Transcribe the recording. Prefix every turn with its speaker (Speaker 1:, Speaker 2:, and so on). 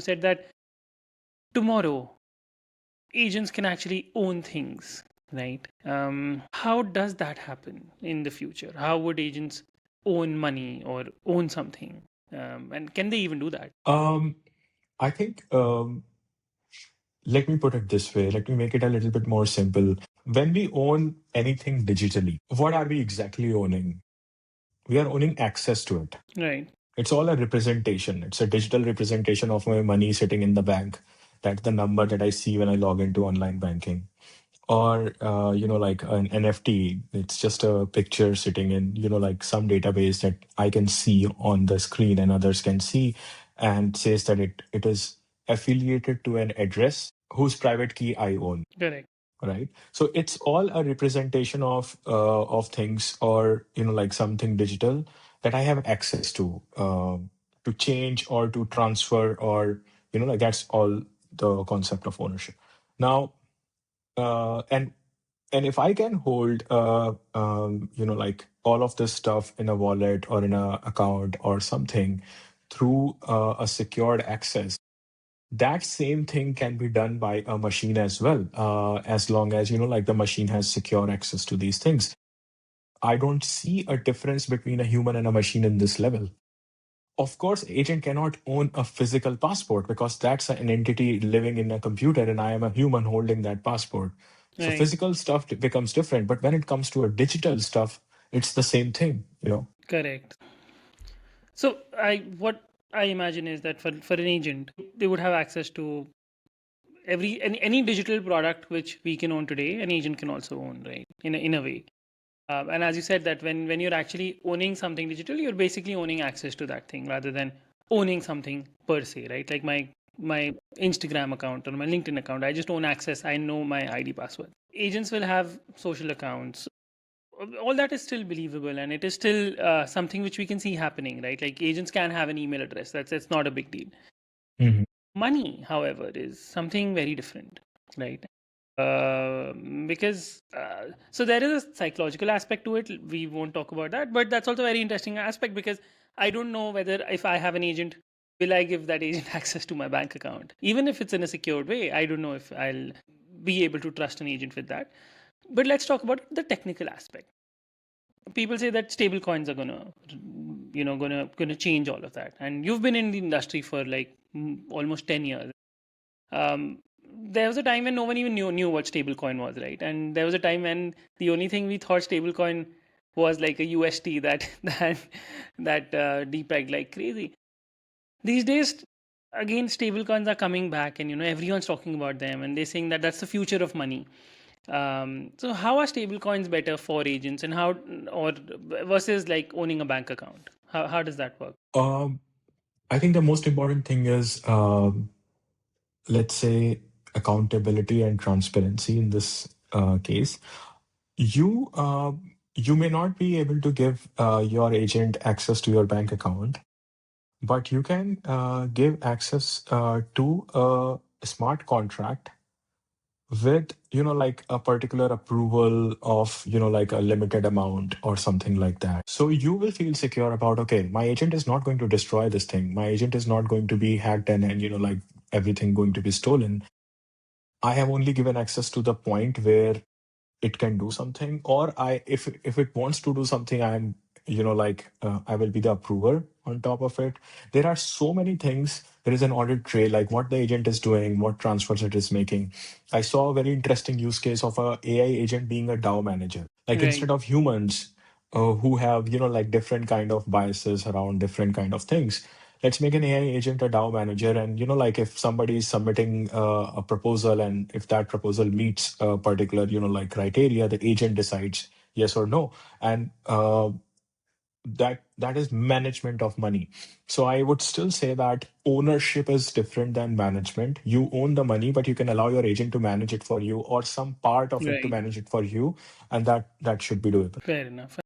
Speaker 1: said that tomorrow agents can actually own things, right? How does that happen in the future? How would agents own money or own something? And can they even do that?
Speaker 2: Um, I think let me put it this way. Let me make it a little bit more simple. When we own anything digitally, what are we exactly owning? We are owning access to it.
Speaker 1: Right.
Speaker 2: It's all a representation. It's a digital representation of my money sitting in the bank. That's the number that I see when I log into online banking. Or, like an NFT, it's just a picture sitting in, like some database that I can see on the screen and others can see, and says that it is affiliated to an address whose private key I own.
Speaker 1: Correct.
Speaker 2: Right, so it's all a representation of things, or like something digital that I have access to change or to transfer, or like that's all the concept of ownership. Now, and if I can hold like all of this stuff in a wallet or in a account or something through a secured access, that same thing can be done by a machine as well, as long as like the machine has secure access to these things. I don't see a difference between a human and a machine in this level. Of course, agent cannot own a physical passport because that's an entity living in a computer, and I am a human holding that passport. So
Speaker 1: Right.
Speaker 2: physical stuff becomes different, but when it comes to a digital stuff, it's the same thing.
Speaker 1: Correct. So what I imagine is that for an agent, they would have access to any digital product which we can own today, an agent can also own, right? In a way. And as you said, that when you're actually owning something digital, you're basically owning access to that thing rather than owning something per se, right? Like my Instagram account or my LinkedIn account, I just own access. I know my ID password. Agents will have social accounts. All that is still believable, and it is still something which we can see happening, right? Like agents can have an email address. That's not a big deal.
Speaker 2: Mhm.
Speaker 1: Money, however, is something very different, right? Because so there is a psychological aspect to it. We won't talk about that, but that's also a very interesting aspect because I don't know whether if I have an agent, will I give that agent access to my bank account, even if it's in a secured way. I don't know if I'll be able to trust an agent with that. But let's talk about the technical aspect. People say that stable coins are gonna change all of that, and you've been in the industry for like almost 10 years. um, there was a time when no one even knew what stablecoin was, right? And there was a time when the only thing we thought stablecoin was like a UST that depegged like crazy. These days, again, stablecoins are coming back, and everyone's talking about them, and they're saying that that's the future of money. So how are stablecoins better for agents, and how or versus like owning a bank account? How does that work?
Speaker 2: um, I think the most important thing is, let's say, accountability and transparency in this case. You you may not be able to give your agent access to your bank account, but you can give access to a smart contract with like a particular approval of like a limited amount or something like that. So you will feel secure about, okay, my agent is not going to destroy this thing, my agent is not going to be hacked, and like everything going to be stolen. I have only given access to the point where it can do something, or I if it wants to do something, I'm like I will be the approver on top of it. There are so many things. There is an audit trail, like what the agent is doing, what transfers it is making. I saw a very interesting use case of a AI agent being a DAO manager, like
Speaker 1: Right.
Speaker 2: instead of humans who have like different kind of biases around different kind of things. Let's make an AI agent a DAO manager, and like if somebody is submitting a proposal, and if that proposal meets a particular like criteria, the agent decides yes or no, and that is management of money. So I would still say that ownership is different than management. You own the money, but you can allow your agent to manage it for you, or some part of it to
Speaker 1: Right.
Speaker 2: manage it for you, and that should be doable.
Speaker 1: Fair enough.